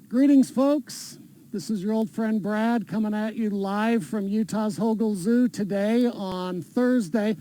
Greetings, folks. This is your old friend Brad coming at you live from Utah's Hogle Zoo today on Thursday.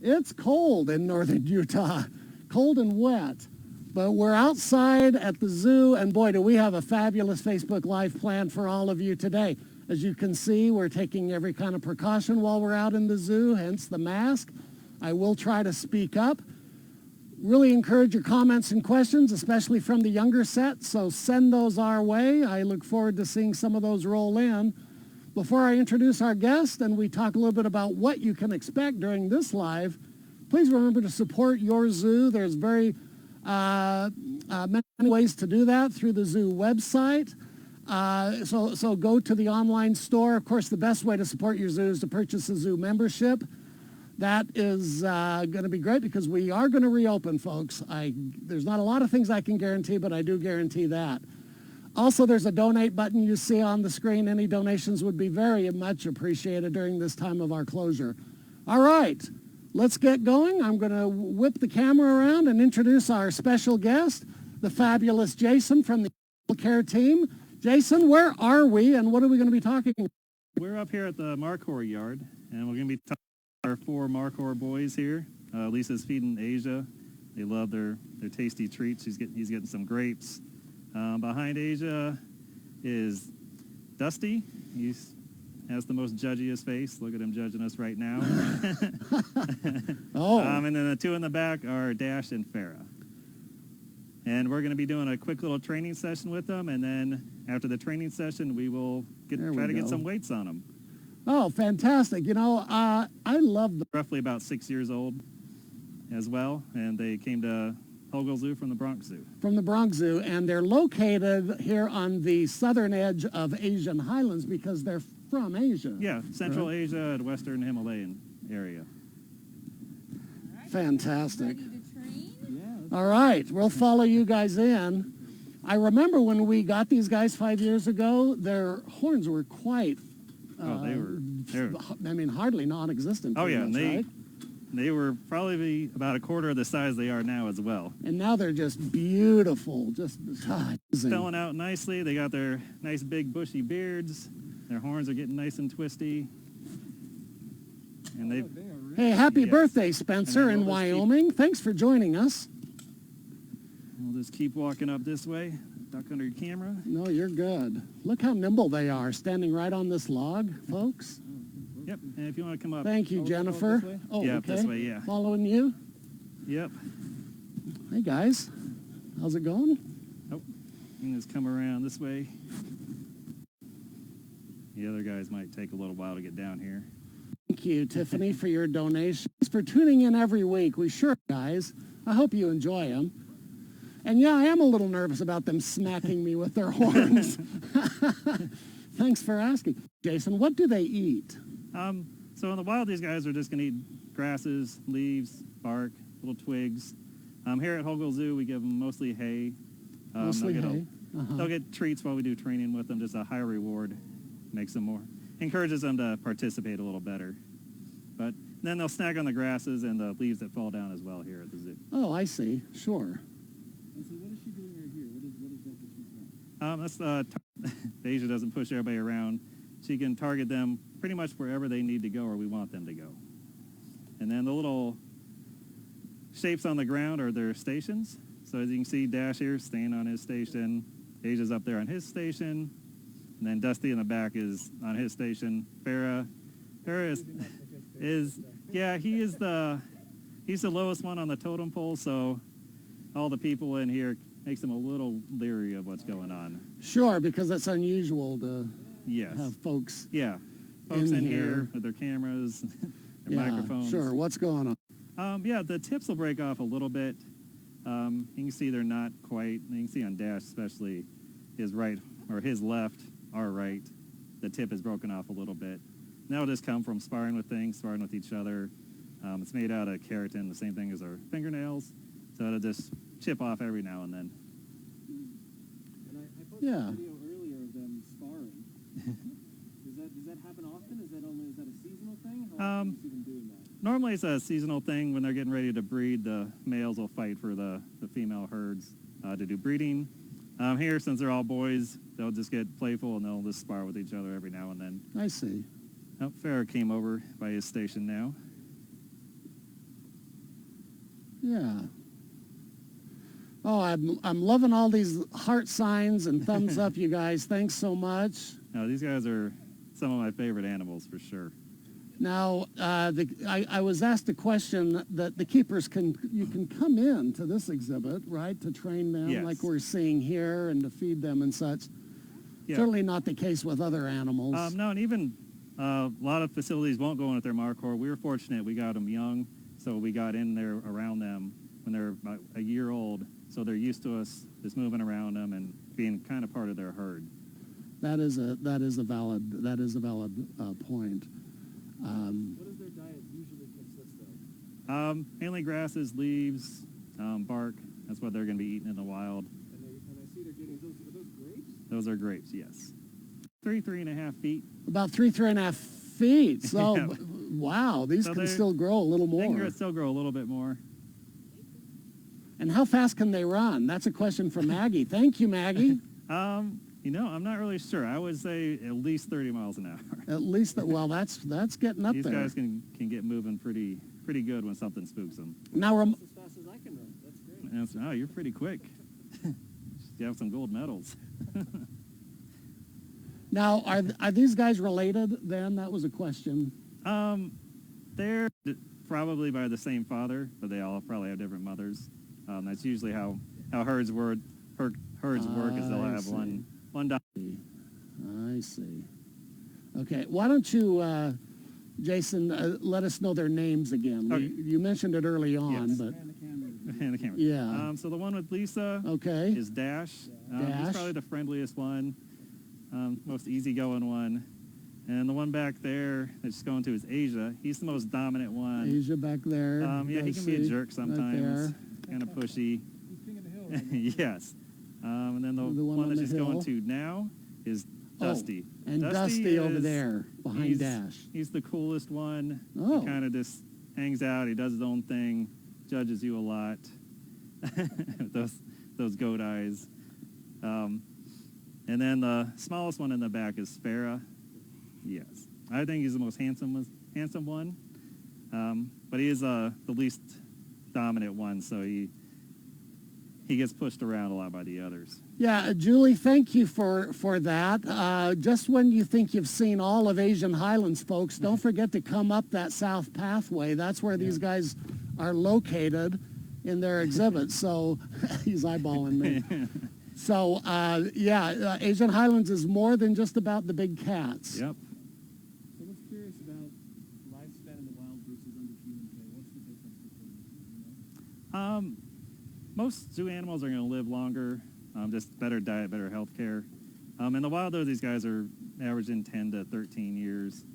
It's cold in northern Utah, cold and wet, but we're outside at the zoo, and boy, do we have a fabulous Facebook Live planned for all of you today. As you can see, we're taking every kind of precaution while we're out in the zoo, hence the mask. I will try to speak up. Really encourage your comments and questions, especially from the younger set, so send those our way. I look forward to seeing some of those roll in. Before I introduce our guest and we talk a little bit about what you can expect during this live, please remember to support your zoo. There's very many ways to do that through the zoo website. So go to the online store. Of course, the best way to support your zoo is to purchase a zoo membership. That is going to be great because we are going to reopen, folks. There's not a lot of things I can guarantee, but I do guarantee that. Also, there's a donate button you see on the screen. Any donations would be very much appreciated during this time of our closure. All right, let's get going. I'm going to whip the camera around and introduce our special guest, the fabulous Jason from the Animal Care team. Jason, where are we and what are we going to be talking about? We're up here at the Markhor yard, and we're going to be talking about our 4 Markhor boys here. Lisa's feeding Asia. They love their tasty treats. He's getting some grapes. Behind Asia is Dusty. He has the most judgiest face. Look at him judging us right now. Oh. And then the 2 in the back are Dash and Farah. And we're going to be doing a quick little training session with them, and then after the training session, we will try to get some weights on them. Oh, fantastic. You know, I love them. Roughly about 6 years old as well, and they came to Hogle Zoo from the Bronx Zoo. From the Bronx Zoo, and they're located here on the southern edge of Asian highlands because they're from Asia. Yeah, Central Asia and Western Himalayan area. Fantastic. All right, we'll follow you guys in. I remember when we got these guys 5 years ago, their horns were quite, they were I mean, hardly non-existent. Oh, yeah, much, and they were probably about a quarter of the size they are now as well. And now they're just beautiful, just filling out nicely. They got their nice big bushy beards. Their horns are getting nice and twisty. And they. Hey, happy birthday, Spencer in Wyoming. Thanks for joining us. We'll just keep walking up this way. Duck under your camera. No, you're good. Look how nimble they are, standing right on this log, folks. Yep, and if you want to come up. Thank you, Jennifer. Oh, yeah, okay. This way, yeah. Following you? Yep. Hey, guys. How's it going? Oh, you can just come around this way. The other guys might take a little while to get down here. Thank you, Tiffany, for your donations, for tuning in every week. We sure, guys. I hope you enjoy them. And yeah, I am a little nervous about them smacking me with their horns. Thanks for asking. Jason, what do they eat? So in the wild, these guys are just going to eat grasses, leaves, bark, little twigs. Here at Hogle Zoo, we give them mostly hay. Mostly hay. They'll get treats while we do training with them, just a high reward. Makes them encourages them to participate a little better. But then they'll snag on the grasses and the leaves that fall down as well here at the zoo. Oh, I see. Sure. And so what is she doing right here? What is that she's doing? Asia doesn't push everybody around. She can target them pretty much wherever they need to go or we want them to go. And then the little shapes on the ground are their stations. So as you can see, Dash here staying on his station. Asia's up there on his station. And then Dusty in the back is on his station. Farah is yeah, he's the lowest one on the totem pole, so all the people in here makes them a little leery of what's going on. Sure, because it's unusual to have folks folks in here with their cameras, their microphones. Sure, what's going on? The tips will break off a little bit. You can see they're not quite, you can see on Dash especially, his right, or his left, our right, the tip is broken off a little bit. And that'll just come from sparring with things, sparring with each other. It's made out of keratin, the same thing as our fingernails, so it'll just chip off every now and then. And I posted a video earlier of them sparring. Does that happen often? Is that a seasonal thing? How often do you see them doing that? Normally it's a seasonal thing. When they're getting ready to breed, the males will fight for the female herds to do breeding. Here, since they're all boys, they'll just get playful and they'll just spar with each other every now and then. I see. Oh, Farrah came over by his station now. Yeah. Oh, I'm loving all these heart signs and thumbs up, you guys. Thanks so much. No, these guys are some of my favorite animals for sure. Now, I was asked a question that the keepers you can come in to this exhibit, right, to train them Yes. like we're seeing here and to feed them and such. Yeah. Certainly not the case with other animals. No, and even a lot of facilities won't go in with their Markhor. We were fortunate we got them young, so we got in there around them when they're about a year old. So they're used to us just moving around them and being kind of part of their herd. That is a valid point. What does their diet usually consist of? Mainly grasses, leaves, bark. That's what they're going to be eating in the wild. And I see they're getting, are those grapes? Those are grapes, yes. 3.5 feet. About 3.5 feet. So, Yeah. wow, these So can they- still grow a little They more. can still grow a little bit more. And how fast can they run? That's a question from Maggie. Thank you, Maggie. I'm not really sure. I would say at least 30 miles an hour. At least well, that's getting up These there. guys can get moving pretty good when something spooks them. Now, That's as fast as I can run. That's great. And it's, oh, you're pretty quick. You have some gold medals. now are these guys related? Then that was a question. They're probably by the same father, but they all probably have different mothers. That's usually how herds work. Herds work is they'll I have see. one dog. I see. Okay, why don't you, Jason, let us know their names again? Okay. You mentioned it early on, Yes. but And the camera. And the camera. yeah. So the one with Lisa Okay. is Dash. Dash. He's probably the friendliest one, most easygoing one. And the one back there that's going to is Asia. He's the most dominant one. Asia back there. Yeah, he I can be a see, jerk right sometimes, there. kind of pushy. He's king of the hill right now. Yes. And then the The one one on that's the just hill. going to now is Oh, Dusty. And Dusty over is- there behind he's- Dash. He's the coolest one. Oh. He kind of just hangs out. He does his own thing, judges you a lot. those goat eyes. And then the smallest one in the back is Farrah. Yes. I think he's the most handsome one. But he is the least dominant one, so he gets pushed around a lot by the others. Yeah, Julie, thank you for that. Just when you think you've seen all of Asian Highlands, folks, don't forget to come up that south pathway. That's where these guys are located in their exhibit. So he's eyeballing me. So, Asian Highlands is more than just about the big cats. Yep. So what's curious about lifespan in the wild versus under human care? What's the difference between them? You know? Most zoo animals are going to live longer, just better diet, better health care. In the wild, though, these guys are averaging 10 to 13 years.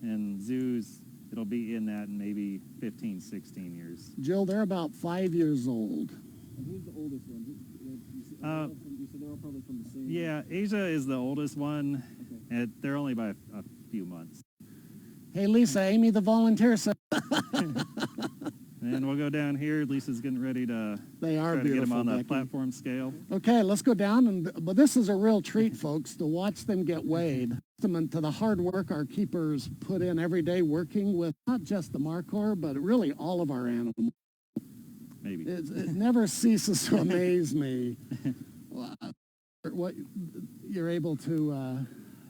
In zoos, it'll be in that in maybe 15, 16 years. Jill, they're about 5 years old. And who's the oldest one? You said they're all probably from the same. Yeah, Asia is the oldest one, Okay. and they're only by a few months. Hey, Lisa, Amy the volunteer said And we'll go down here. Lisa's getting ready to they are try to get them beautiful, on the Becky. platform scale. Okay, let's go down, but this is a real treat, folks, to watch them get weighed. Testament to the hard work our keepers put in every day working with not just the Markhor, but really all of our animals. Maybe. It never ceases to amaze me what you're able to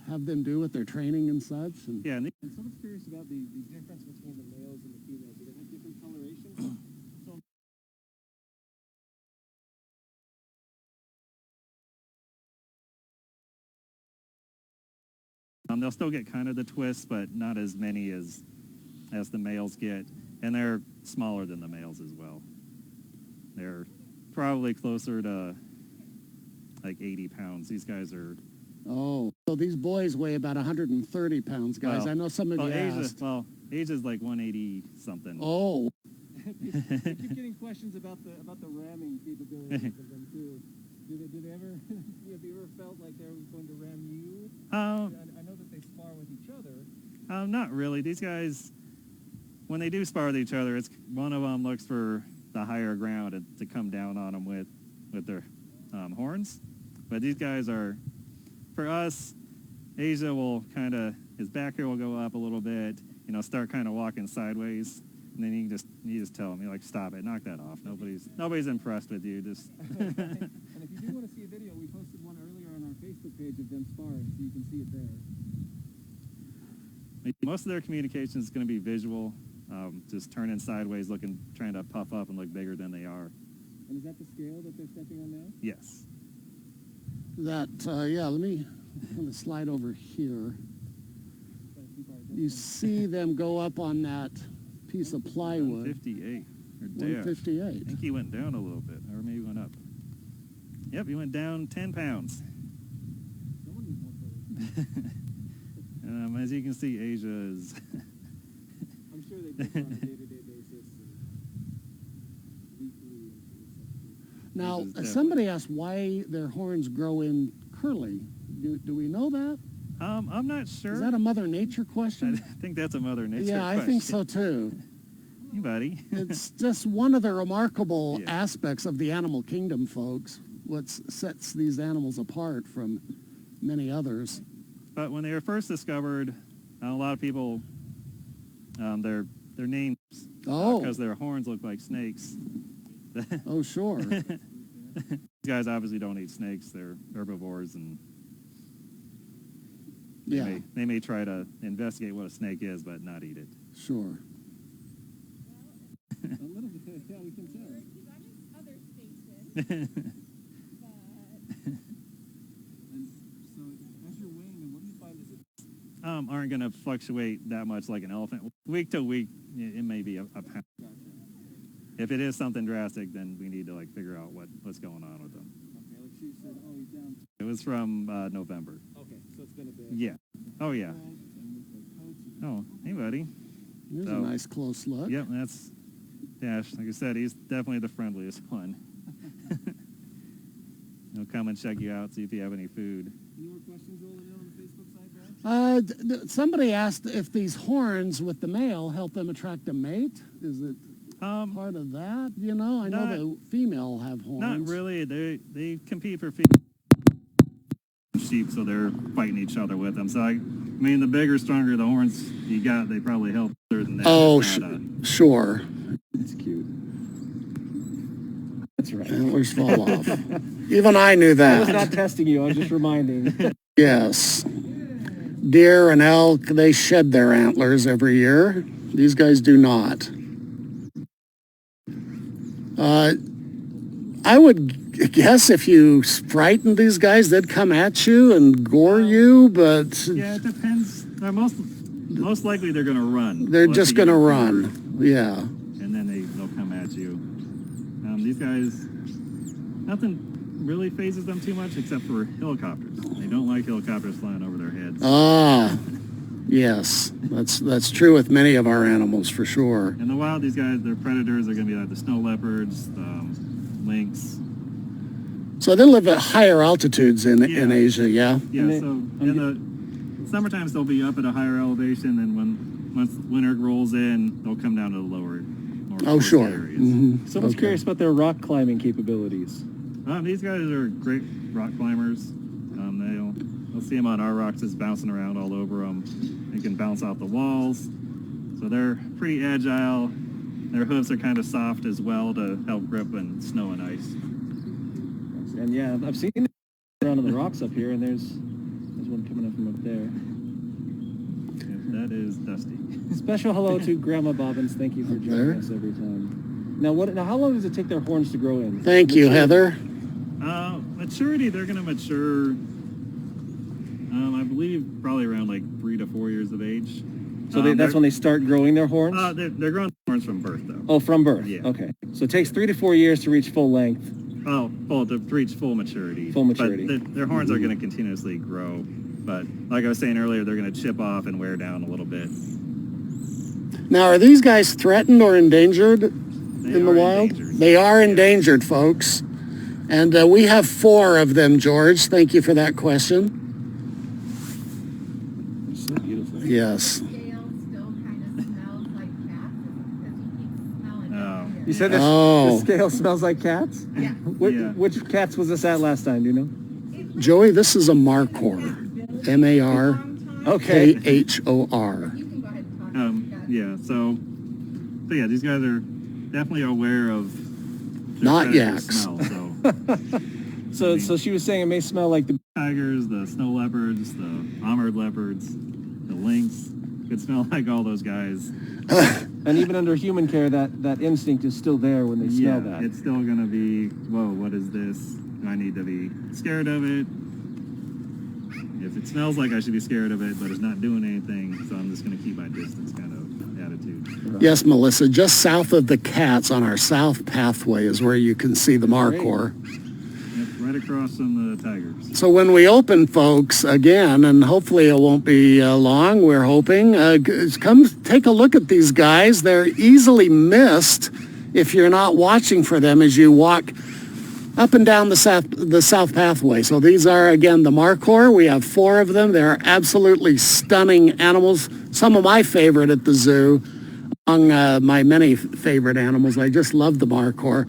have them do with their training and such. And Yeah, and And someone's curious about the difference between the males and the females. Do they have different colorations? they'll still get kind of the twist, but not as many as the males get. And they're smaller than the males as well. They're probably closer to like 80 pounds. These guys are... oh, so these boys weigh about 130 pounds, guys. Well, I know some of you asked. Asia's like 180 something. Oh, I keep getting questions about the ramming capabilities of them too. Do they ever have you ever felt like they're going to ram you? I know that they spar with each other. Not really. These guys, when they do spar with each other, it's one of them looks for the higher ground to come down on them with their horns. But these guys are, for us, Asia will kind of, his back here will go up a little bit, start kind of walking sideways. And then you just tell him, you're like, stop it, knock that off. Nobody's impressed with you. Just. And if you do want to see a video, we posted one earlier on our Facebook page of them sparring, so you can see it there. Most of their communication is going to be visual, just turning sideways, trying to puff up and look bigger than they are. And is that the scale that they're stepping on now? Yes. Yeah, let me slide over here. You see them go up on that piece of plywood. 158. Or 158. I think he went down a little bit, or maybe went up. Yep, he went down 10 pounds. Someone needs more courage. As you can see, Asia is... I'm sure they do it on a day-to-day basis. Weekly. Now, somebody asked why their horns grow in curly. Do we know that? I'm not sure. Is that a Mother Nature question? I think that's a Mother Nature question. Yeah, I think so too. Hey, buddy. It's just one of the remarkable Yeah. aspects of the animal kingdom, folks. What sets these animals apart from many others. But when they were first discovered, a lot of people, their names, because their horns look like snakes. Oh, sure. These guys obviously don't eat snakes. They're herbivores, and they may try to investigate what a snake is, but not eat it. Sure. A little bit, yeah, we can tell. He's on his other station, but... And so, as you're weighing them, what do you find is it? Aren't going to fluctuate that much like an elephant. Week to week, it may be a pound. Gotcha. If it is something drastic, then we need to figure out what's going on with them. Okay, like she said, oh, he's down. It was from November. Okay, so it's been a bit. Yeah. Oh, yeah. And with the coats, Oh, hey, buddy. Here's So- a nice close look. Yep, that's Dash. Like I said, he's definitely the friendliest one. He'll come and check you out, see if you have any food. Any more questions rolling in on the Facebook side, Brad? Somebody asked if these horns with the male help them attract a mate. Is it part of that? I know the female have horns. Not really. They compete for sheep, so they're fighting each other with them. So the bigger, stronger the horns you got, they probably help better than that. Oh, sure. That's cute. That's right. Antlers fall off. Even I knew I was that. not testing you, I was just reminding. Yes. Deer and elk, they shed their antlers every year. These guys do not. I would guess if you frightened these guys, they'd come at you and gore you, but Yeah, it depends. They're most likely they're going to run. they're Unless just you going to get run. cornered, Yeah. and then they'll come at you. These guys, nothing really phases them too much except for helicopters. They don't like helicopters flying over their heads. Ah, yes. That's true with many of our animals for sure. In the wild, these guys, their predators are going to be like the snow leopards, lynx. So they live at higher altitudes in Asia, yeah? Yeah, so in the summertime they'll be up at a higher elevation, and once winter rolls in, they'll come down to the lower Oh, sure. areas. Mhm. Someone's Okay. curious about their rock climbing capabilities. These guys are great rock climbers. They'll see them on our rocks just bouncing around all over them. They can bounce off the walls. So they're pretty agile. Their hooves are kind of soft as well to help grip in snow and ice. And yeah, I've seen them around on the rocks up here, and there's one coming up from up there. That is Dusty. Special hello to Grandma Bobbins. Thank you for joining There. us every time. Now, how long does it take their horns to grow in? Thank you, Heather. Maturity, they're going to mature, I believe, probably around 3 to 4 years of age. So that's when they start growing their horns? They're growing horns from birth, though. Oh, from birth? Yeah. Okay. So it takes 3 to 4 years to reach full length. Oh, to reach full maturity. Full maturity. But their horns are going to continuously grow. But like I was saying earlier, they're going to chip off and wear down a little bit. Now, are these guys threatened or endangered in the wild? Endangered. They are endangered, folks. And we have 4 of them, George. Thank you for that question. It's so beautiful. Yes. Scale still kind of smells like cats because he keeps smelling it. You said Oh. the scale smells like cats? Yeah. Which cats was this at last time, do you know? It Joey, this is a Markhor. M-A-R-K-H-O-R. Okay. You can go ahead and talk. Yeah, so yeah, these guys are definitely aware of their Not predator yaks. Smell, So she was saying it may smell like the tigers, the snow leopards, the armored leopards, the lynx. Could smell like all those guys. and even under human care, that instinct is still there when they smell that. It's still gonna be, whoa, what is this? Do I need to be scared of it? If it smells like I should be scared of it, but it's not doing anything, so I'm just gonna keep my distance kind of attitude. Yes, Melissa, just south of the cats on our south pathway is where you can see the Markhor. Yep, right across from the tigers. So when we open, folks, again, and hopefully it won't be long, we're hoping, come take a look at these guys. They're easily missed if you're not watching for them as you walk up and down the south pathway. So these are, again, the Markhor. We have 4 of them. They're absolutely stunning animals. Some of my favorite at the zoo, among my many favorite animals. I just love the Markhor.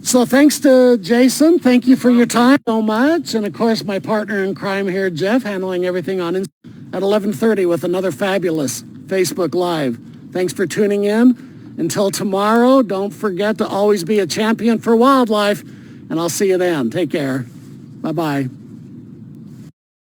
So thanks to Jason. Thank you for your time so much. And, of course, my partner in crime here, Jeff, handling everything on at 11:30 with another fabulous Facebook Live. Thanks for tuning in. Until tomorrow, don't forget to always be a champion for wildlife, and I'll see you then. Take care. Bye-bye.